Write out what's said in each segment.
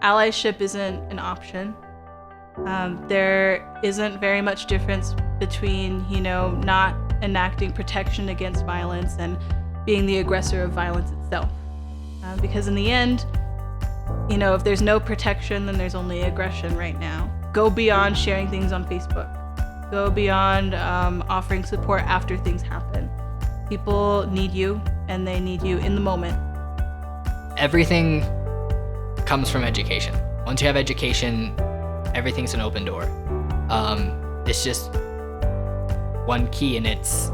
allyship isn't an option. There isn't very much difference between, not enacting protection against violence and being the aggressor of violence itself. Because in the end, if there's no protection, then there's only aggression right now. Go beyond sharing things on Facebook. Go beyond offering support after things happen. People need you, and they need you in the moment. Everything comes from education. Once you have education, everything's an open door. It's just one key, and it's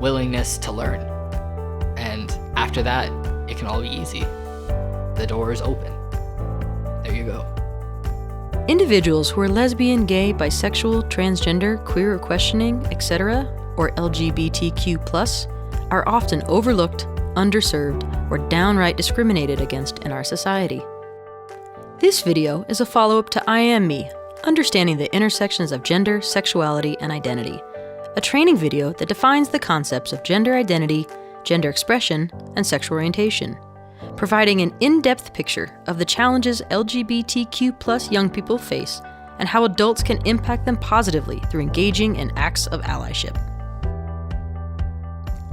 willingness to learn. And after that, it can all be easy. The door is open. There you go. Individuals who are lesbian, gay, bisexual, transgender, queer or questioning, etc., or LGBTQ+, are often overlooked, underserved, or downright discriminated against in our society. This video is a follow-up to I Am Me, Understanding the Intersections of Gender, Sexuality, and Identity, a training video that defines the concepts of gender identity, gender expression, and sexual orientation, providing an in-depth picture of the challenges LGBTQ+ young people face and how adults can impact them positively through engaging in acts of allyship.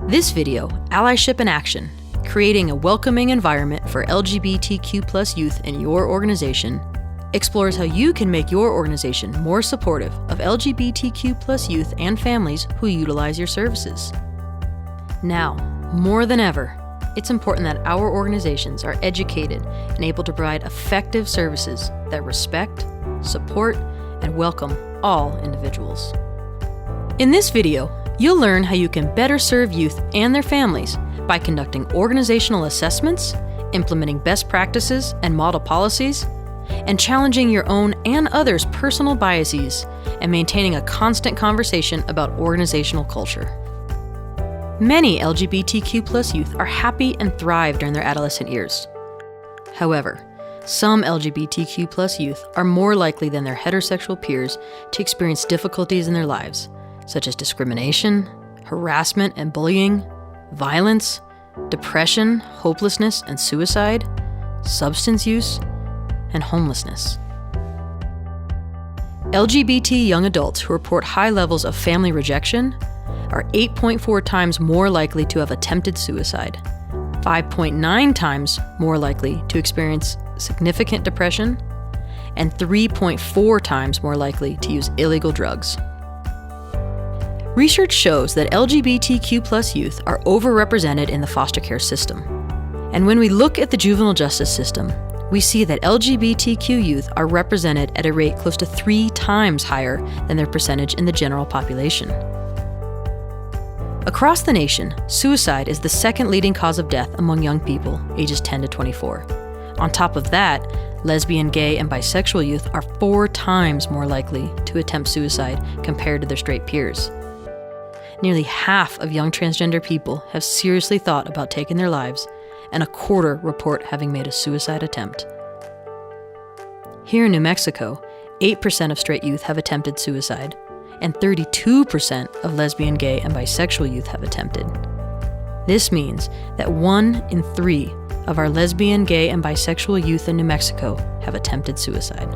This video, Allyship in Action, Creating a Welcoming Environment for LGBTQ+ Youth in Your Organization, explores how you can make your organization more supportive of LGBTQ+ youth and families who utilize your services. Now, more than ever, it's important that our organizations are educated and able to provide effective services that respect, support, and welcome all individuals. In this video, you'll learn how you can better serve youth and their families by conducting organizational assessments, implementing best practices and model policies, and challenging your own and others' personal biases and maintaining a constant conversation about organizational culture. Many LGBTQ+ youth are happy and thrive during their adolescent years. However, some LGBTQ+ youth are more likely than their heterosexual peers to experience difficulties in their lives, such as discrimination, harassment and bullying, violence, depression, hopelessness and suicide, substance use, and homelessness. LGBT young adults who report high levels of family rejection are 8.4 times more likely to have attempted suicide, 5.9 times more likely to experience significant depression, and 3.4 times more likely to use illegal drugs. Research shows that LGBTQ+ youth are overrepresented in the foster care system. And when we look at the juvenile justice system, we see that LGBTQ youth are represented at a rate close to 3 times higher than their percentage in the general population. Across the nation, suicide is the second leading cause of death among young people ages 10 to 24. On top of that, lesbian, gay, and bisexual youth are 4 times more likely to attempt suicide compared to their straight peers. Nearly half of young transgender people have seriously thought about taking their lives, and a quarter report having made a suicide attempt. Here in New Mexico, 8% of straight youth have attempted suicide, and 32% of lesbian, gay, and bisexual youth have attempted. This means that 1 in 3 of our lesbian, gay, and bisexual youth in New Mexico have attempted suicide.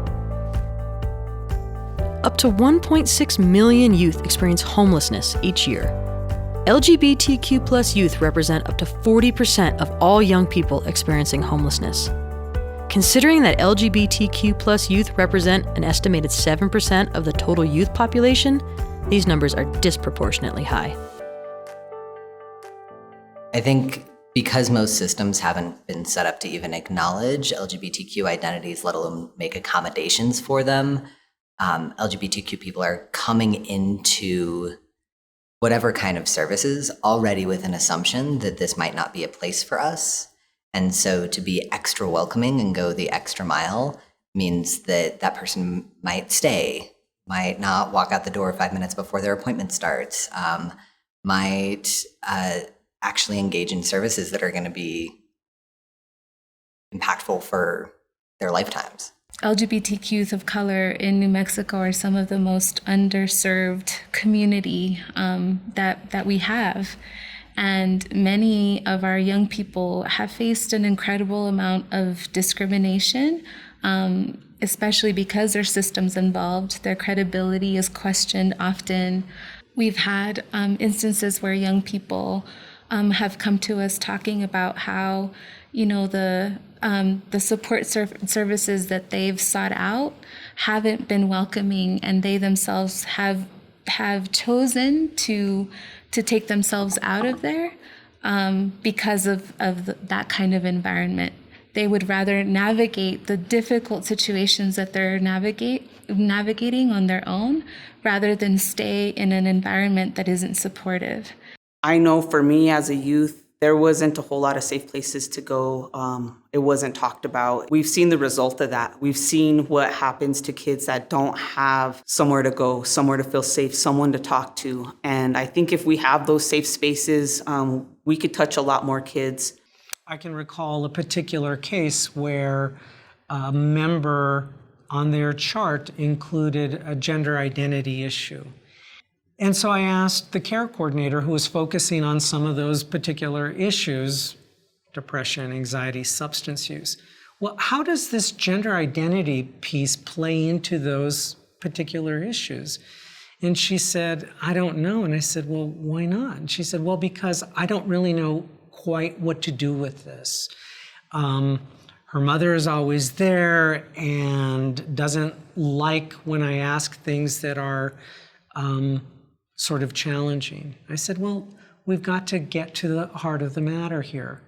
Up to 1.6 million youth experience homelessness each year. LGBTQ+ youth represent up to 40% of all young people experiencing homelessness. Considering that LGBTQ+ youth represent an estimated 7% of the total youth population, these numbers are disproportionately high. I think because most systems haven't been set up to even acknowledge LGBTQ identities, let alone make accommodations for them, LGBTQ people are coming into whatever kind of services already with an assumption that this might not be a place for us. And so to be extra welcoming and go the extra mile means that that person might stay, might not walk out the door 5 minutes before their appointment starts, might actually engage in services that are going to be impactful for their lifetimes. LGBTQ youth of color in New Mexico are some of the most underserved community that we have. And many of our young people have faced an incredible amount of discrimination, especially because there's systems involved. Their credibility is questioned often. We've had instances where young people have come to us talking about how, the support services that they've sought out haven't been welcoming, and they themselves have chosen to take themselves out of there because of that kind of environment. They would rather navigate the difficult situations that they're navigating on their own rather than stay in an environment that isn't supportive. I know for me as a youth, there wasn't a whole lot of safe places to go. It wasn't talked about. We've seen the result of that. We've seen what happens to kids that don't have somewhere to go, somewhere to feel safe, someone to talk to. And I think if we have those safe spaces, we could touch a lot more kids. I can recall a particular case where a member on their chart included a gender identity issue. And so I asked the care coordinator, who was focusing on some of those particular issues, depression, anxiety, substance use, well, how does this gender identity piece play into those particular issues? And she said, I don't know. And I said, well, why not? And she said, well, because I don't really know quite what to do with this. Her mother is always there and doesn't like when I ask things that are sort of challenging. I said, well, we've got to get to the heart of the matter here.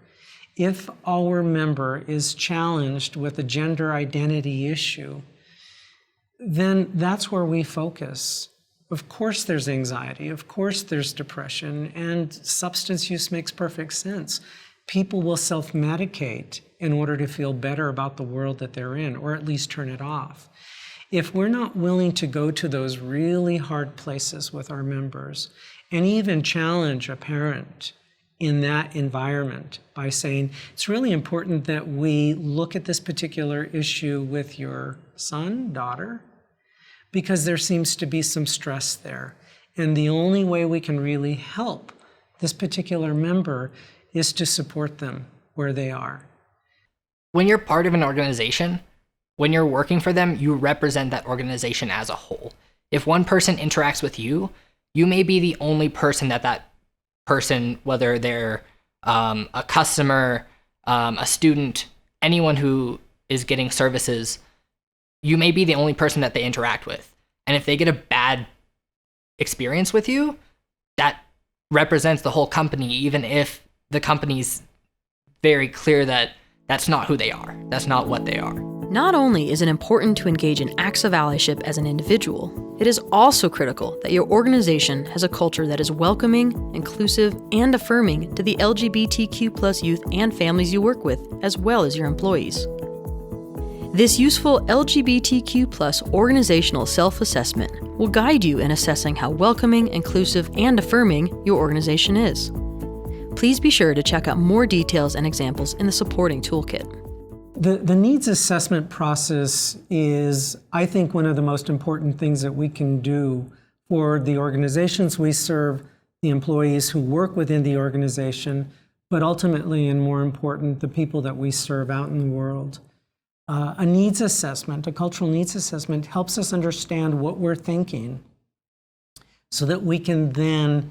If our member is challenged with a gender identity issue, then that's where we focus. Of course there's anxiety, of course there's depression, and substance use makes perfect sense. People will self-medicate in order to feel better about the world that they're in, or at least turn it off. If we're not willing to go to those really hard places with our members and even challenge a parent in that environment by saying, it's really important that we look at this particular issue with your son, daughter, because there seems to be some stress there. And the only way we can really help this particular member is to support them where they are. When you're part of an organization, when you're working for them, you represent that organization as a whole. If one person interacts with you, you may be the only person that person, whether they're a customer, a student, anyone who is getting services, you may be the only person that they interact with. And if they get a bad experience with you, that represents the whole company, even if the company's very clear that that's not who they are. That's not what they are. Not only is it important to engage in acts of allyship as an individual, it is also critical that your organization has a culture that is welcoming, inclusive, and affirming to the LGBTQ+ youth and families you work with, as well as your employees. This useful LGBTQ+ organizational self-assessment will guide you in assessing how welcoming, inclusive, and affirming your organization is. Please be sure to check out more details and examples in the supporting toolkit. The needs assessment process is, I think, one of the most important things that we can do for the organizations we serve, the employees who work within the organization, but ultimately, and more important, the people that we serve out in the world. A needs assessment, a cultural needs assessment, helps us understand what we're thinking so that we can then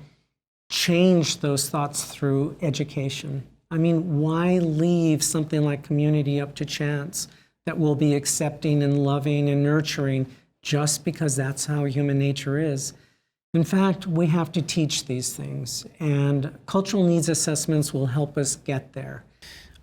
change those thoughts through education. I mean, why leave something like community up to chance that we'll be accepting and loving and nurturing just because that's how human nature is? In fact, we have to teach these things, and cultural needs assessments will help us get there.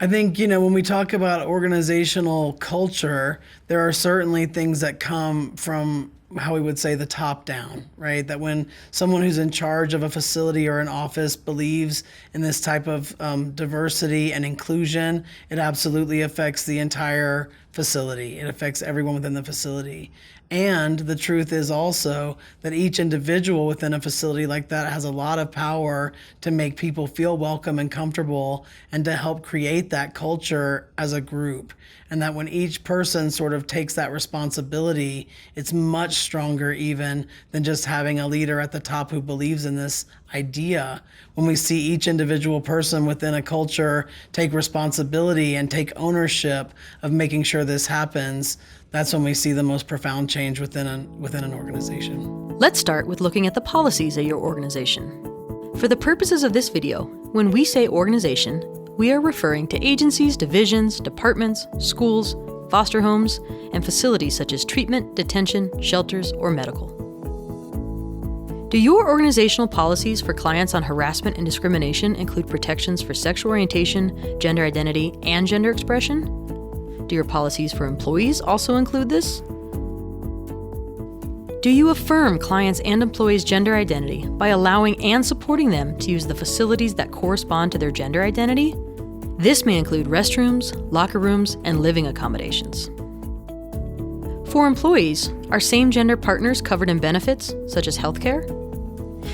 I think, when we talk about organizational culture, there are certainly things that come from how we would say the top down, right? That when someone who's in charge of a facility or an office believes in this type of diversity and inclusion, it absolutely affects the entire facility. It affects everyone within the facility. And the truth is also that each individual within a facility like that has a lot of power to make people feel welcome and comfortable and to help create that culture as a group. And that when each person sort of takes that responsibility, it's much stronger even than just having a leader at the top who believes in this idea. When we see each individual person within a culture take responsibility and take ownership of making sure this happens, that's when we see the most profound change within an organization. Let's start with looking at the policies at your organization. For the purposes of this video, when we say organization, we are referring to agencies, divisions, departments, schools, foster homes, and facilities such as treatment, detention, shelters, or medical. Do your organizational policies for clients on harassment and discrimination include protections for sexual orientation, gender identity, and gender expression? Do your policies for employees also include this? Do you affirm clients' and employees' gender identity by allowing and supporting them to use the facilities that correspond to their gender identity? This may include restrooms, locker rooms, and living accommodations. For employees, are same-gender partners covered in benefits, such as healthcare?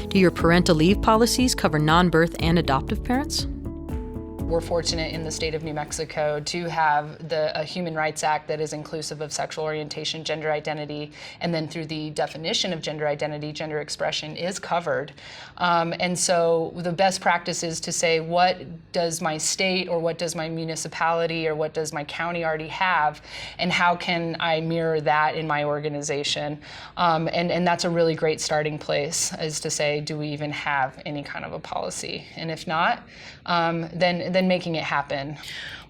Do your parental leave policies cover non-birth and adoptive parents? We're fortunate in the state of New Mexico to have a Human Rights Act that is inclusive of sexual orientation, gender identity, and then through the definition of gender identity, gender expression is covered. And so the best practice is to say, what does my state or what does my municipality or what does my county already have, and how can I mirror that in my organization? And that's a really great starting place, is to say, do we even have any kind of a policy? And if not, then making it happen.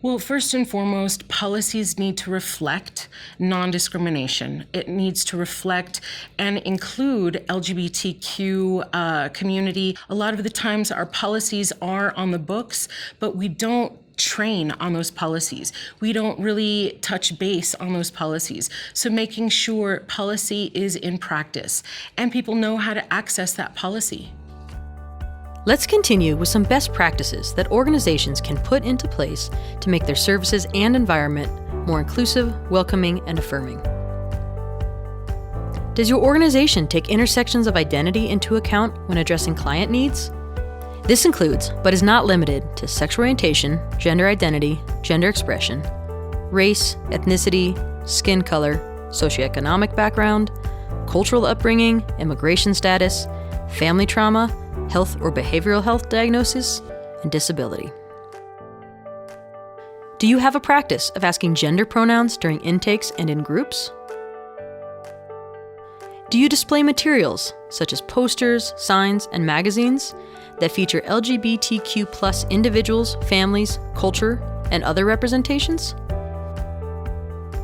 Well, first and foremost, policies need to reflect non-discrimination. It needs to reflect and include LGBTQ community. A lot of the times our policies are on the books, but we don't train on those policies. We don't really touch base on those policies. So making sure policy is in practice and people know how to access that policy. Let's continue with some best practices that organizations can put into place to make their services and environment more inclusive, welcoming, and affirming. Does your organization take intersections of identity into account when addressing client needs? This includes, but is not limited to, sexual orientation, gender identity, gender expression, race, ethnicity, skin color, socioeconomic background, cultural upbringing, immigration status, family trauma, health or behavioral health diagnosis, and disability. Do you have a practice of asking gender pronouns during intakes and in groups? Do you display materials, such as posters, signs, and magazines, that feature LGBTQ+ individuals, families, culture, and other representations?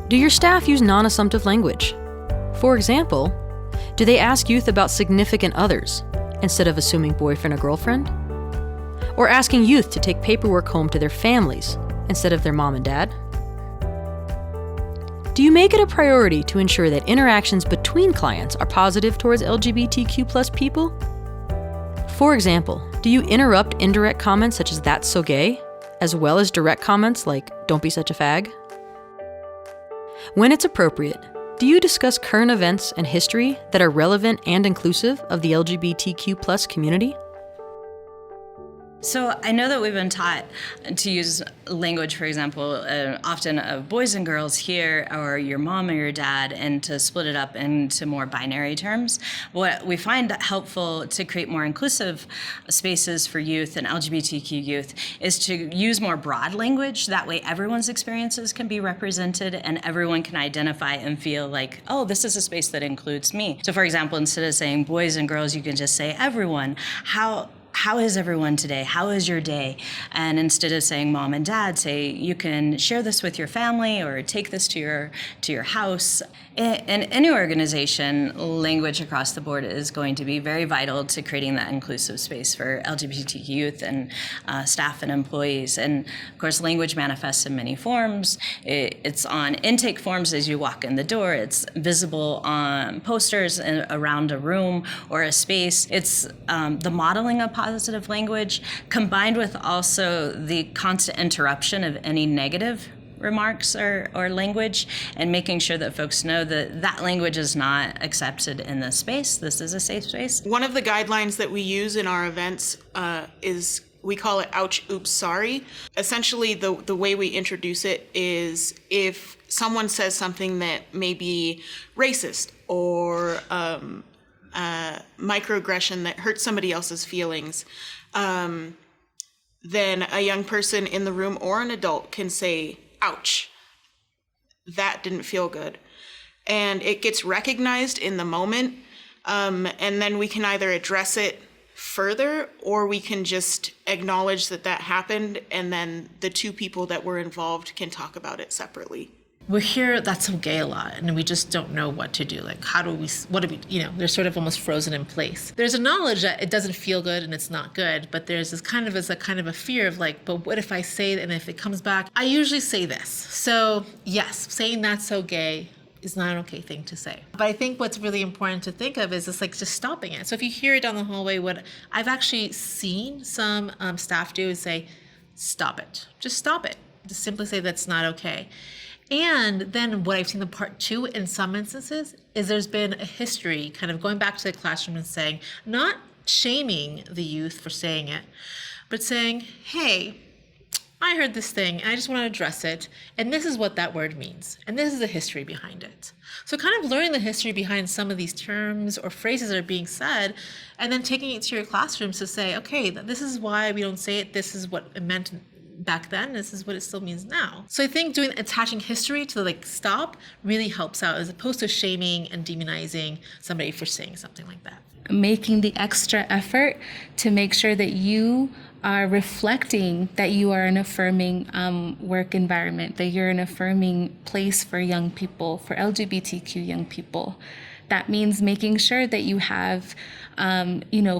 Do your staff use non-assumptive language? For example, do they ask youth about significant others, instead of assuming boyfriend or girlfriend? Or asking youth to take paperwork home to their families instead of their mom and dad? Do you make it a priority to ensure that interactions between clients are positive towards LGBTQ+ people? For example, do you interrupt indirect comments such as "that's so gay," as well as direct comments like "don't be such a fag"? When it's appropriate, do you discuss current events and history that are relevant and inclusive of the LGBTQ+ community? So I know that we've been taught to use language, for example, often of boys and girls here, or your mom or your dad, and to split it up into more binary terms. What we find helpful to create more inclusive spaces for youth and LGBTQ youth is to use more broad language. That way everyone's experiences can be represented and everyone can identify and feel like, oh, this is a space that includes me. So for example, instead of saying boys and girls, you can just say everyone. How is everyone today? How is your day? And instead of saying mom and dad, say you can share this with your family or take this to your house. In any organization, language across the board is going to be very vital to creating that inclusive space for LGBTQ youth and staff and employees. And of course, language manifests in many forms. It's on intake forms as you walk in the door. It's visible on posters around a room or a space. It's the modeling of positive language combined with also the constant interruption of any negative remarks or language, and making sure that folks know that that language is not accepted in this space. This is a safe space. One of the guidelines that we use in our events is, we call it ouch, oops, sorry. Essentially, the way we introduce it is if someone says something that may be racist or microaggression that hurts somebody else's feelings, then a young person in the room or an adult can say, ouch, that didn't feel good. And it gets recognized in the moment, and then we can either address it further, or we can just acknowledge that that happened, and then the two people that were involved can talk about it separately. We hear that's so gay a lot, and we just don't know what to do. Like, what do we, they're sort of almost frozen in place. There's a knowledge that it doesn't feel good and it's not good, but there's this kind of a fear of like, but what if I say it and if it comes back? I usually say this. So yes, saying that's so gay is not an okay thing to say. But I think what's really important to think of is just stopping it. So if you hear it down the hallway, what I've actually seen some staff do is say, stop it. Just stop it. Just simply say that's not okay. And then what I've seen the part two in some instances is there's been a history kind of going back to the classroom and saying, not shaming the youth for saying it, but saying, hey, I heard this thing and I just want to address it. And this is what that word means. And this is the history behind it. So kind of learning the history behind some of these terms or phrases that are being said, and then taking it to your classrooms to say, okay, this is why we don't say it. This is what it meant back then, this is what it still means now. So I think attaching history to stop really helps out, as opposed to shaming and demonizing somebody for saying something like that. Making the extra effort to make sure that you are reflecting that you are an affirming work environment, that you're an affirming place for young people, for LGBTQ young people. That means making sure that you have,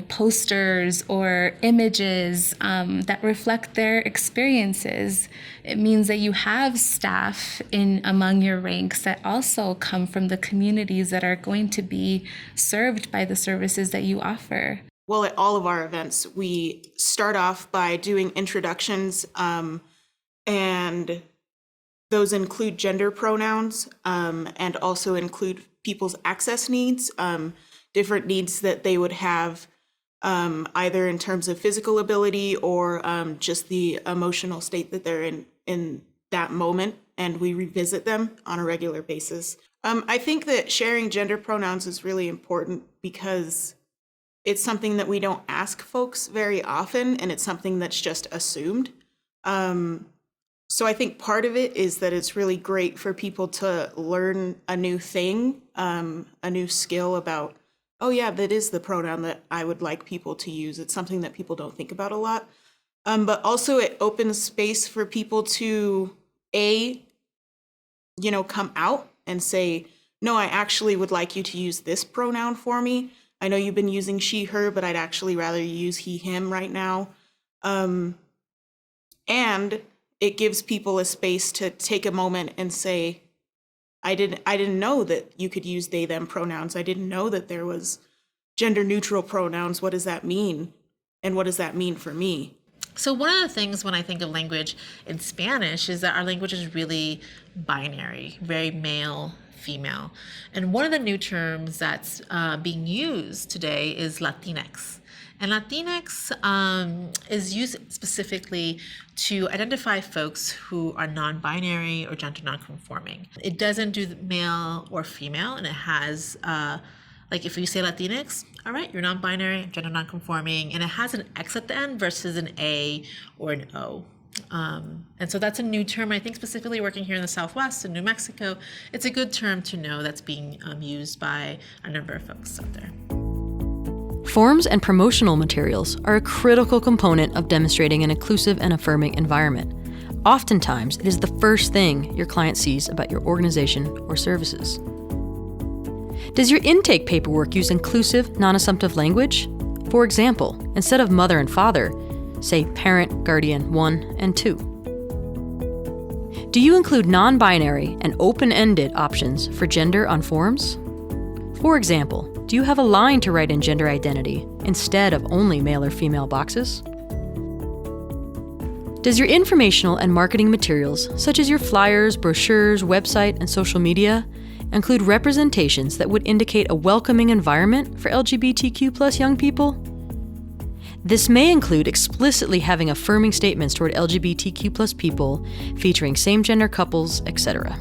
posters or images that reflect their experiences. It means that you have staff among your ranks that also come from the communities that are going to be served by the services that you offer. Well, at all of our events, we start off by doing introductions, and those include gender pronouns, and also include people's access needs, different needs that they would have, either in terms of physical ability or just the emotional state that they're in that moment, and we revisit them on a regular basis. I think that sharing gender pronouns is really important because it's something that we don't ask folks very often, and it's something that's just assumed. So I think part of it is that it's really great for people to learn a new thing, a new skill about, oh yeah, that is the pronoun that I would like people to use. It's something that people don't think about a lot. But also it opens space for people to, come out and say, no, I actually would like you to use this pronoun for me. I know you've been using she, her, but I'd actually rather you use he, him right now. And it gives people a space to take a moment and say, I didn't know that you could use they, them pronouns. I didn't know that there was gender neutral pronouns. What does that mean? And what does that mean for me? So one of the things when I think of language in Spanish is that our language is really binary, very male, female. And one of the new terms that's being used today is Latinx. And Latinx is used specifically to identify folks who are non-binary or gender non-conforming. It doesn't do male or female, and it has, if you say Latinx, all right, you're non-binary, gender non-conforming, and it has an X at the end versus an A or an O. And so that's a new term, I think, specifically working here in the Southwest in New Mexico. It's a good term to know that's being used by a number of folks out there. Forms and promotional materials are a critical component of demonstrating an inclusive and affirming environment. Oftentimes, it is the first thing your client sees about your organization or services. Does your intake paperwork use inclusive, non-assumptive language? For example, instead of mother and father, say parent, guardian 1 and 2. Do you include non-binary and open-ended options for gender on forms? For example, do you have a line to write in gender identity instead of only male or female boxes? Does your informational and marketing materials, such as your flyers, brochures, website, and social media, include representations that would indicate a welcoming environment for LGBTQ+ young people? This may include explicitly having affirming statements toward LGBTQ+ people, featuring same-gender couples, etc.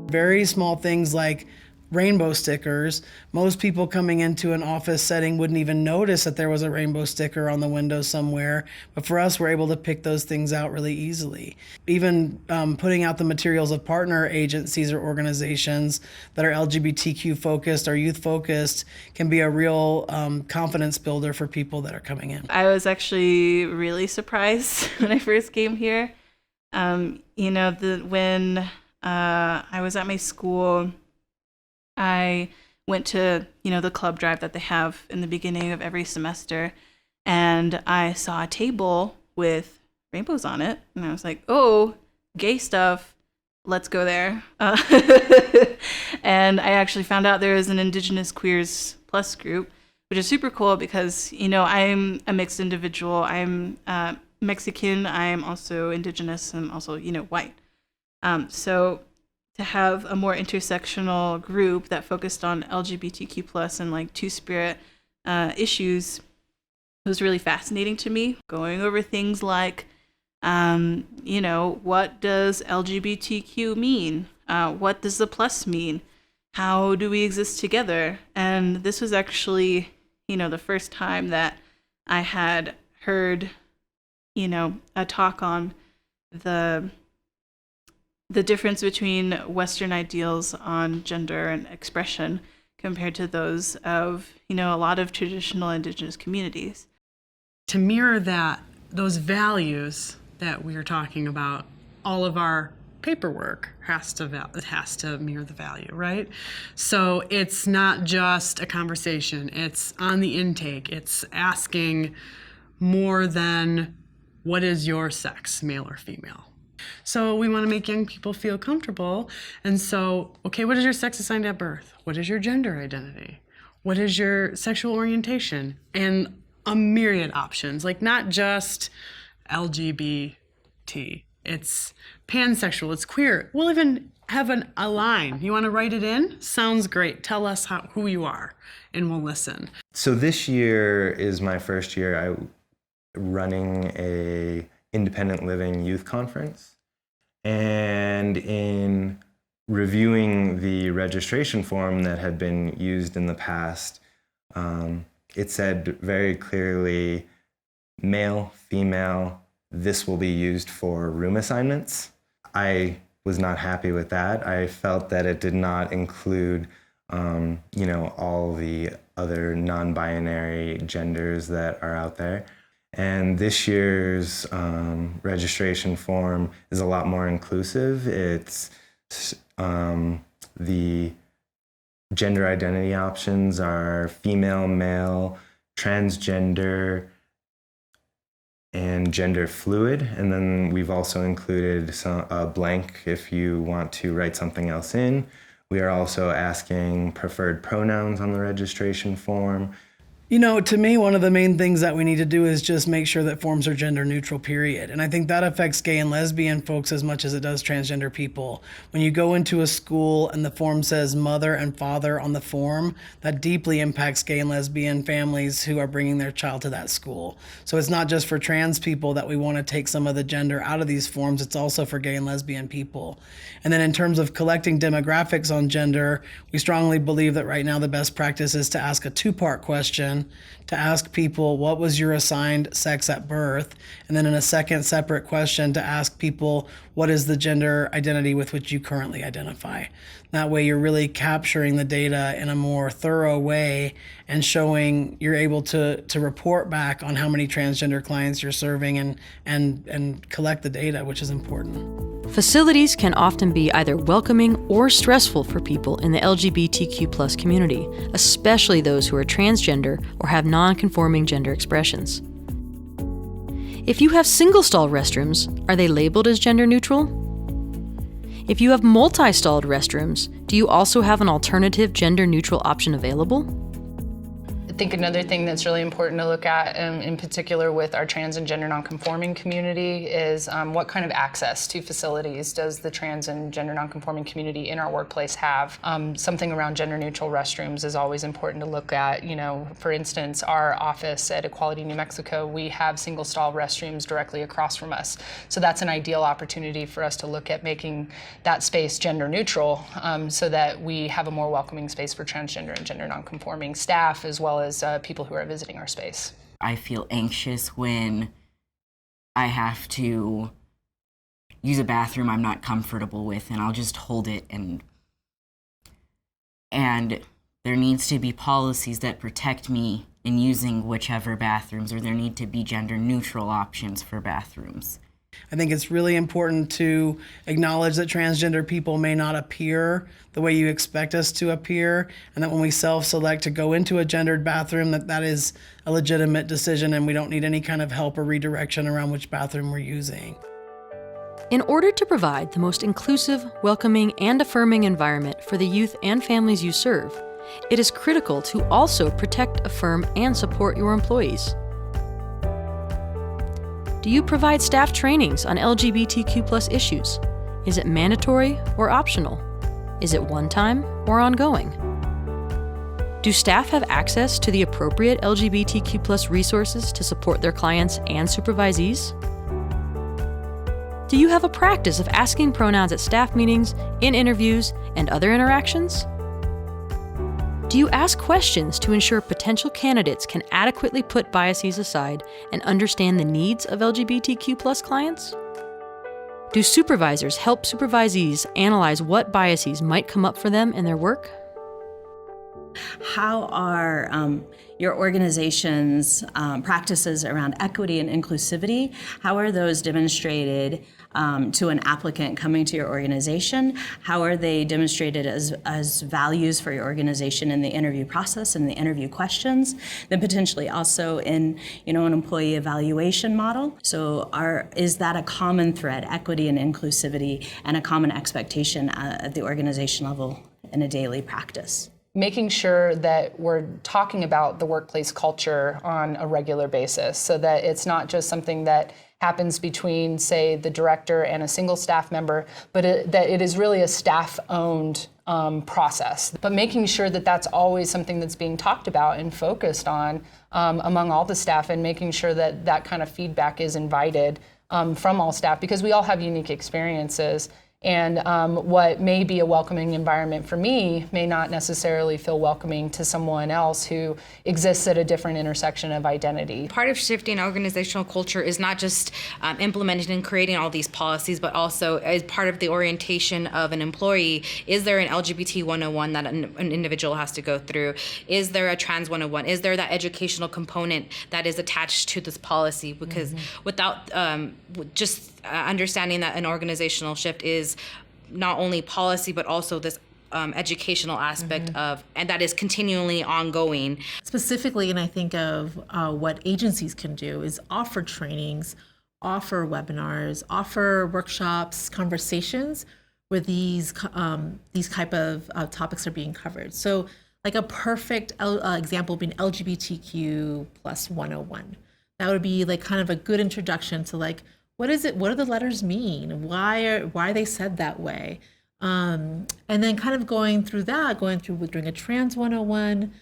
Very small things like rainbow stickers. Most people coming into an office setting wouldn't even notice that there was a rainbow sticker on the window somewhere. But for us, we're able to pick those things out really easily. Even putting out the materials of partner agencies or organizations that are LGBTQ focused or youth focused can be a real confidence builder for people that are coming in. I was actually really surprised when I first came here. When I was at my school, I went to, the club drive that they have in the beginning of every semester, and I saw a table with rainbows on it, and I was like, oh, gay stuff, let's go there. And I actually found out there is an Indigenous Queers Plus group, which is super cool because, I'm a mixed individual. I'm Mexican, I'm also Indigenous, and also, white. So to have a more intersectional group that focused on LGBTQ plus and like Two-Spirit issues was really fascinating to me. Going over things like, what does LGBTQ mean? What does the plus mean? How do we exist together? And this was actually, the first time that I had heard, a talk on the difference between Western ideals on gender and expression compared to those of, a lot of traditional Indigenous communities. To mirror those values that we are talking about, all of our paperwork has to mirror the value, right? So it's not just a conversation, it's on the intake, it's asking more than what is your sex, male or female. So we want to make young people feel comfortable. And so, okay, what is your sex assigned at birth? What is your gender identity? What is your sexual orientation? And a myriad options, like not just LGBT. It's pansexual, it's queer. We'll even have a line. You want to write it in? Sounds great. Tell us who you are, and we'll listen. So this year is my first year running a independent living youth conference. And in reviewing the registration form that had been used in the past, it said very clearly, male, female, this will be used for room assignments. I was not happy with that. I felt that it did not include, all the other non-binary genders that are out there. And this year's registration form is a lot more inclusive. It's the gender identity options are female, male, transgender, and gender fluid. And then we've also included a blank if you want to write something else in. We are also asking preferred pronouns on the registration form. To me, one of the main things that we need to do is just make sure that forms are gender neutral, period. And I think that affects gay and lesbian folks as much as it does transgender people. When you go into a school and the form says mother and father on the form, that deeply impacts gay and lesbian families who are bringing their child to that school. So it's not just for trans people that we want to take some of the gender out of these forms, it's also for gay and lesbian people. And then in terms of collecting demographics on gender, we strongly believe that right now the best practice is to ask a two-part question, to ask people what was your assigned sex at birth, and then in a second separate question to ask people what is the gender identity with which you currently identify. That way you're really capturing the data in a more thorough way and showing you're able to report back on how many transgender clients you're serving and collect the data, which is important. Facilities can often be either welcoming or stressful for people in the LGBTQ+ community, especially those who are transgender or have non-conforming gender expressions. If you have single-stall restrooms, are they labeled as gender neutral? If you have multi-stalled restrooms, do you also have an alternative gender neutral option available? think another thing that's really important to look at, in particular with our trans and gender nonconforming community, is what kind of access to facilities does the trans and gender nonconforming community in our workplace have? Something around gender neutral restrooms is always important to look at. You know, for instance, our office at Equality New Mexico, we have single stall restrooms directly across from us. So that's an ideal opportunity for us to look at making that space gender neutral, so that we have a more welcoming space for transgender and gender nonconforming staff, as well as people who are visiting our space. I feel anxious when I have to use a bathroom I'm not comfortable with, and I'll just hold it, and there needs to be policies that protect me in using whichever bathrooms, or there need to be gender neutral options for bathrooms. I think it's really important to acknowledge that transgender people may not appear the way you expect us to appear, and that when we self-select to go into a gendered bathroom, that is a legitimate decision, and we don't need any kind of help or redirection around which bathroom we're using. In order to provide the most inclusive, welcoming, and affirming environment for the youth and families you serve, it is critical to also protect, affirm, and support your employees. Do you provide staff trainings on LGBTQ+ issues? Is it mandatory or optional? Is it one-time or ongoing? Do staff have access to the appropriate LGBTQ+ resources to support their clients and supervisees? Do you have a practice of asking pronouns at staff meetings, in interviews, and other interactions? Do you ask questions to ensure potential candidates can adequately put biases aside and understand the needs of LGBTQ+ clients? Do supervisors help supervisees analyze what biases might come up for them in their work? How are your organization's practices around equity and inclusivity, how are those demonstrated to an applicant coming to your organization? How are they demonstrated as values for your organization in the interview process and the interview questions? Then potentially also in an employee evaluation model. So is that a common thread, equity and inclusivity, and a common expectation at the organization level in a daily practice? Making sure that we're talking about the workplace culture on a regular basis, so that it's not just something that happens between, say, the director and a single staff member, but that it is really a staff-owned process. But making sure that that's always something that's being talked about and focused on among all the staff, and making sure that that kind of feedback is invited from all staff, because we all have unique experiences. And what may be a welcoming environment for me may not necessarily feel welcoming to someone else who exists at a different intersection of identity. Part of shifting organizational culture is not just implementing and creating all these policies, but also as part of the orientation of an employee. Is there an LGBT 101 that an individual has to go through? Is there a trans 101? Is there that educational component that is attached to this policy? Because without understanding that an organizational shift is not only policy, but also this educational aspect of, and that is continually ongoing. Specifically, and I think of what agencies can do is offer trainings, offer webinars, offer workshops, conversations where these type of topics are being covered. So like a perfect example being LGBTQ plus 101. That would be like kind of a good introduction to like, what is it? What do the letters mean? Why are they said that way? And then kind of going through doing a trans 101,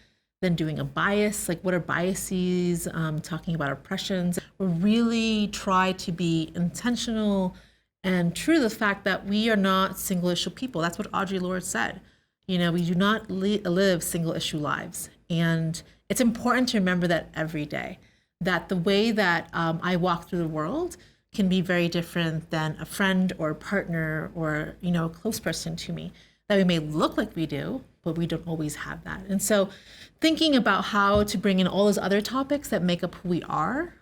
then doing a bias, like what are biases, talking about oppressions. We really try to be intentional and true to the fact that we are not single issue people. That's what Audre Lorde said. We do not live single issue lives. And it's important to remember that every day, that the way that I walk through the world can be very different than a friend or a partner or a close person to me, that we may look like we do, but we don't always have that. And so thinking about how to bring in all those other topics that make up who we are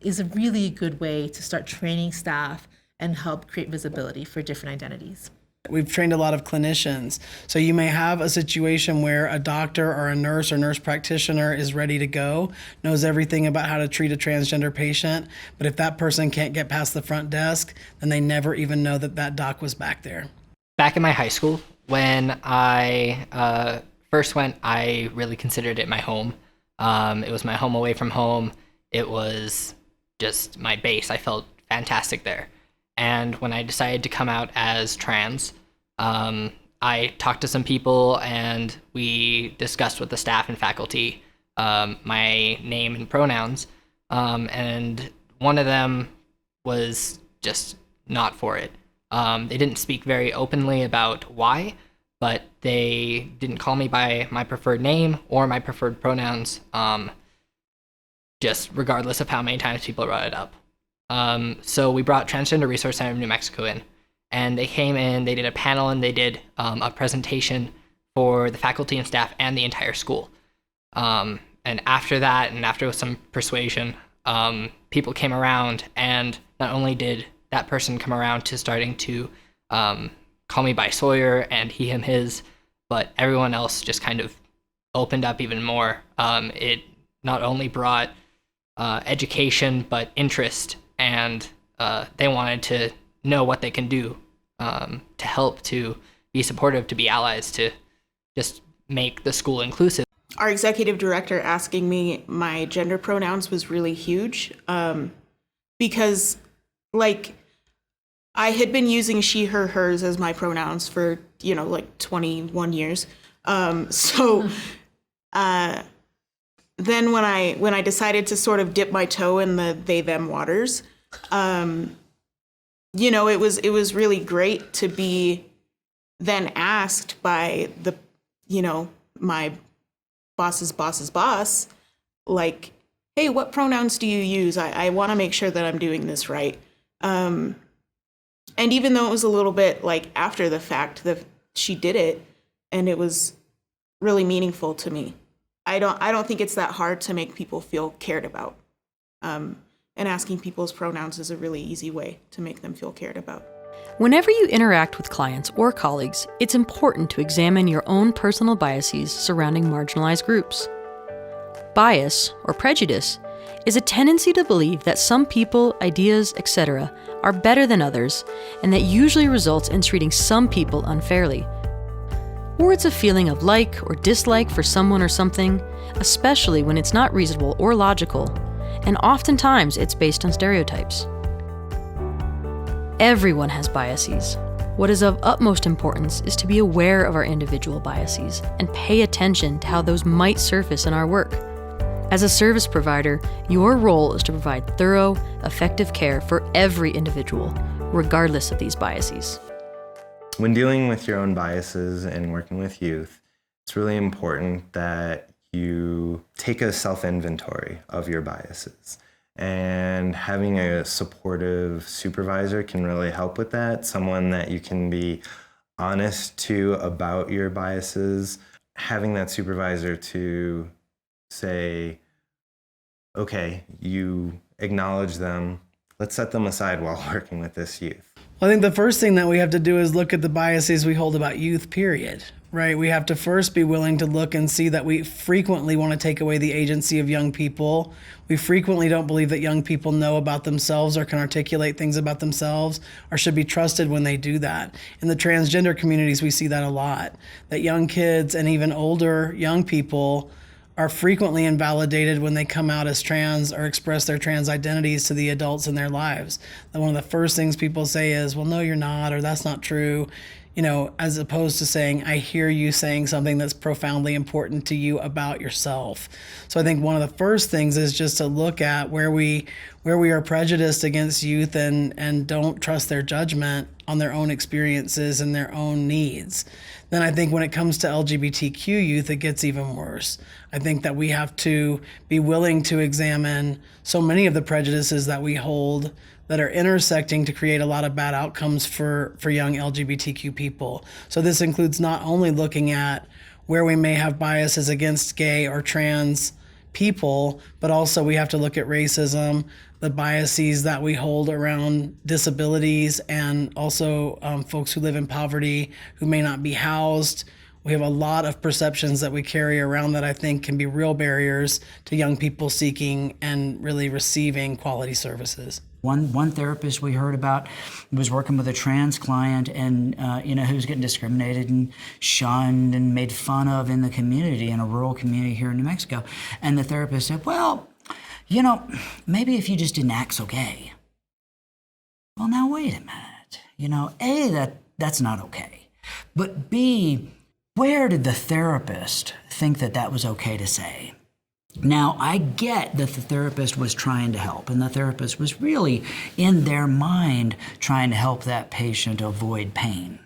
is a really good way to start training staff and help create visibility for different identities. We've trained a lot of clinicians. So you may have a situation where a doctor or a nurse or nurse practitioner is ready to go, knows everything about how to treat a transgender patient, but if that person can't get past the front desk, then they never even know that doc was back there. Back in my high school, when I first went, I really considered it my home. It was my home away from home. It was just my base. I felt fantastic there. And when I decided to come out as trans, I talked to some people and we discussed with the staff and faculty my name and pronouns. And one of them was just not for it. They didn't speak very openly about why, but they didn't call me by my preferred name or my preferred pronouns, just regardless of how many times people brought it up. So we brought Transgender Resource Center of New Mexico in, and they came in, they did a panel, and they did a presentation for the faculty and staff and the entire school. And after that, and after some persuasion, people came around, and not only did that person come around to starting to call me by Sawyer and he, him, his, but everyone else just kind of opened up even more. It not only brought education, but interest, and they wanted to know what they can do to help, to be supportive, to be allies, to just make the school inclusive. Our executive director asking me my gender pronouns was really huge, because like I had been using she, her, hers as my pronouns for, 21 years. Then when I decided to sort of dip my toe in the they, them waters, it was really great to be then asked by the, my boss's boss, like, hey, what pronouns do you use? I want to make sure that I'm doing this right. And even though it was a little bit like after the fact that she did it, and it was really meaningful to me. I don't think it's that hard to make people feel cared about. And asking people's pronouns is a really easy way to make them feel cared about. Whenever you interact with clients or colleagues, it's important to examine your own personal biases surrounding marginalized groups. Bias, or prejudice, is a tendency to believe that some people, ideas, etc. are better than others, and that usually results in treating some people unfairly. Or it's a feeling of like or dislike for someone or something, especially when it's not reasonable or logical, and oftentimes it's based on stereotypes. Everyone has biases. What is of utmost importance is to be aware of our individual biases and pay attention to how those might surface in our work. As a service provider, your role is to provide thorough, effective care for every individual, regardless of these biases. When dealing with your own biases and working with youth, it's really important that you take a self-inventory of your biases. And having a supportive supervisor can really help with that. Someone that you can be honest to about your biases. Having that supervisor to say, okay, you acknowledge them, let's set them aside while working with this youth. I think the first thing that we have to do is look at the biases we hold about youth, period, right? We have to first be willing to look and see that we frequently want to take away the agency of young people. We frequently don't believe that young people know about themselves or can articulate things about themselves or should be trusted when they do that. In the transgender communities, we see that a lot, that young kids and even older young people are frequently invalidated when they come out as trans or express their trans identities to the adults in their lives. And one of the first things people say is, well, no, you're not, or that's not true, as opposed to saying, I hear you saying something that's profoundly important to you about yourself. So I think one of the first things is just to look at where we are prejudiced against youth and don't trust their judgment on their own experiences and their own needs. Then I think when it comes to LGBTQ youth, it gets even worse. I think that we have to be willing to examine so many of the prejudices that we hold that are intersecting to create a lot of bad outcomes for young LGBTQ people. So this includes not only looking at where we may have biases against gay or trans people, but also we have to look at racism, the biases that we hold around disabilities, and also folks who live in poverty who may not be housed We have a lot of perceptions that we carry around that I think can be real barriers to young people seeking and really receiving quality services. One therapist we heard about was working with a trans client, and who was getting discriminated and shunned and made fun of in the community, in a rural community here in New Mexico. And the therapist said, well, maybe if you just didn't act so gay. Well, now wait a minute. A, that's not okay. But B, where did the therapist think that that was okay to say? Now, I get that the therapist was trying to help, and the therapist was really, in their mind, trying to help that patient avoid pain.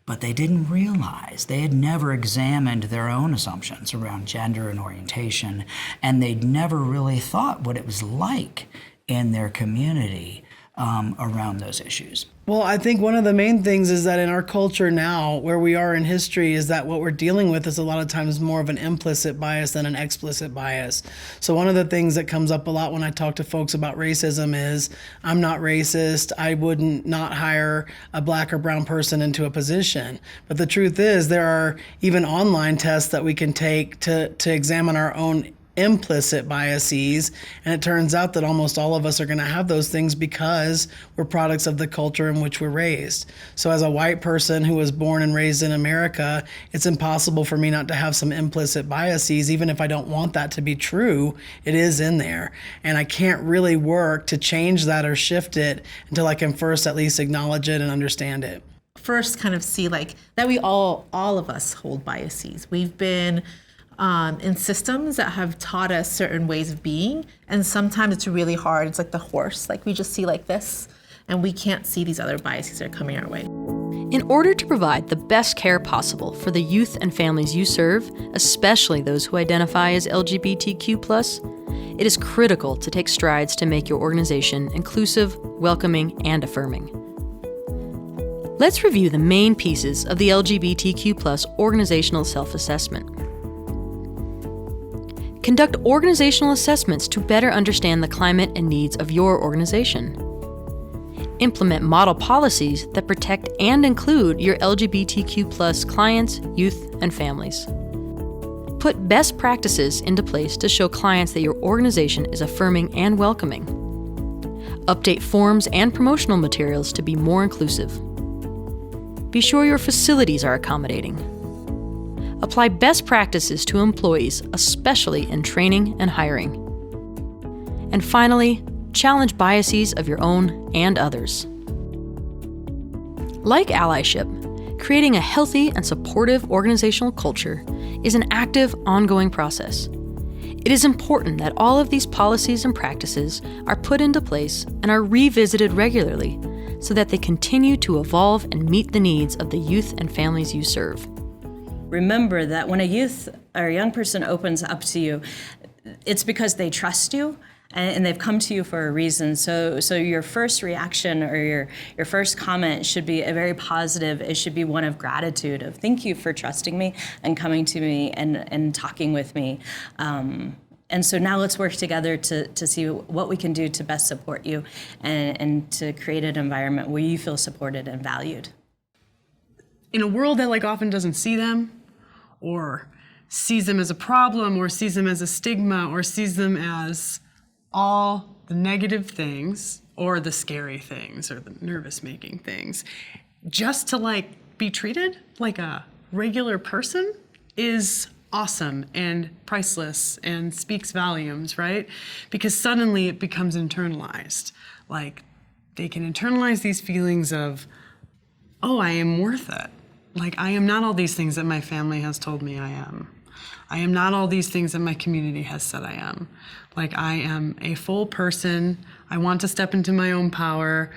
But they didn't realize they had never examined their own assumptions around gender and orientation, and they'd never really thought what it was like in their community around those issues. Well, I think one of the main things is that in our culture now, where we are in history, is that what we're dealing with is a lot of times more of an implicit bias than an explicit bias. So one of the things that comes up a lot when I talk to folks about racism is, I'm not racist, I wouldn't not hire a black or brown person into a position. But the truth is, there are even online tests that we can take to examine our own implicit biases, and it turns out that almost all of us are going to have those things because we're products of the culture in which we're raised. So as a white person who was born and raised in America, it's impossible for me not to have some implicit biases. Even if I don't want that to be true, it is in there, and I can't really work to change that or shift it until I can first at least acknowledge it and understand it. First, kind of see that we all of us hold biases. We've been in systems that have taught us certain ways of being, and sometimes it's really hard. It's like the horse, we just see like this, and we can't see these other biases that are coming our way. In order to provide the best care possible for the youth and families you serve, especially those who identify as LGBTQ+, it is critical to take strides to make your organization inclusive, welcoming, and affirming. Let's review the main pieces of the LGBTQ+ organizational self-assessment. Conduct organizational assessments to better understand the climate and needs of your organization. Implement model policies that protect and include your LGBTQ+ clients, youth, and families. Put best practices into place to show clients that your organization is affirming and welcoming. Update forms and promotional materials to be more inclusive. Be sure your facilities are accommodating. Apply best practices to employees, especially in training and hiring. And finally, challenge biases of your own and others. Like allyship, creating a healthy and supportive organizational culture is an active, ongoing process. It is important that all of these policies and practices are put into place and are revisited regularly so that they continue to evolve and meet the needs of the youth and families you serve. Remember that when a youth or a young person opens up to you, it's because they trust you and they've come to you for a reason. So your first reaction or your first comment should be a very positive. It should be one of gratitude, of thank you for trusting me and coming to me and talking with me. And so now let's work together to see what we can do to best support you and to create an environment where you feel supported and valued. In a world that often doesn't see them, or sees them as a problem, or sees them as a stigma, or sees them as all the negative things, or the scary things, or the nervous-making things, just to be treated like a regular person is awesome and priceless and speaks volumes, right? Because suddenly it becomes internalized. They can internalize these feelings of, oh, I am worth it. I am not all these things that my family has told me I am. I am not all these things that my community has said I am. I am a full person. I want to step into my own power.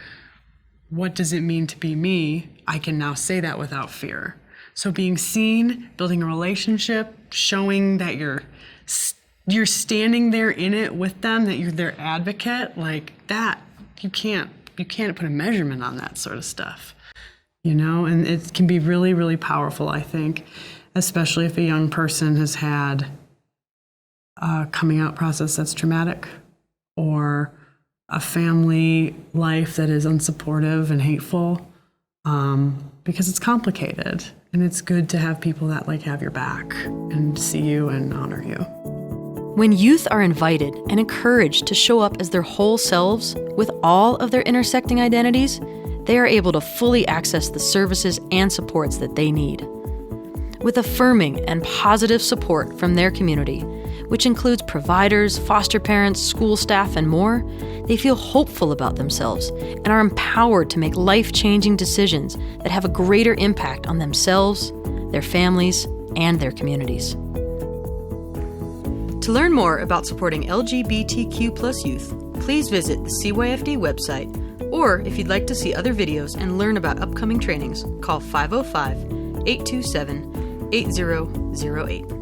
What does it mean to be me? I can now say that without fear. So being seen, building a relationship, showing that you're standing there in it with them, that you're their advocate, that, you can't put a measurement on that sort of stuff. And it can be really, really powerful, I think, especially if a young person has had a coming out process that's traumatic, or a family life that is unsupportive and hateful. because it's complicated, and it's good to have people that like have your back and see you and honor you. When youth are invited and encouraged to show up as their whole selves with all of their intersecting identities, they are able to fully access the services and supports that they need. With affirming and positive support from their community, which includes providers, foster parents, school staff, and more, they feel hopeful about themselves and are empowered to make life-changing decisions that have a greater impact on themselves, their families, and their communities. To learn more about supporting LGBTQ+ youth, please visit the CYFD website, or if you'd like to see other videos and learn about upcoming trainings, call 505-827-8008.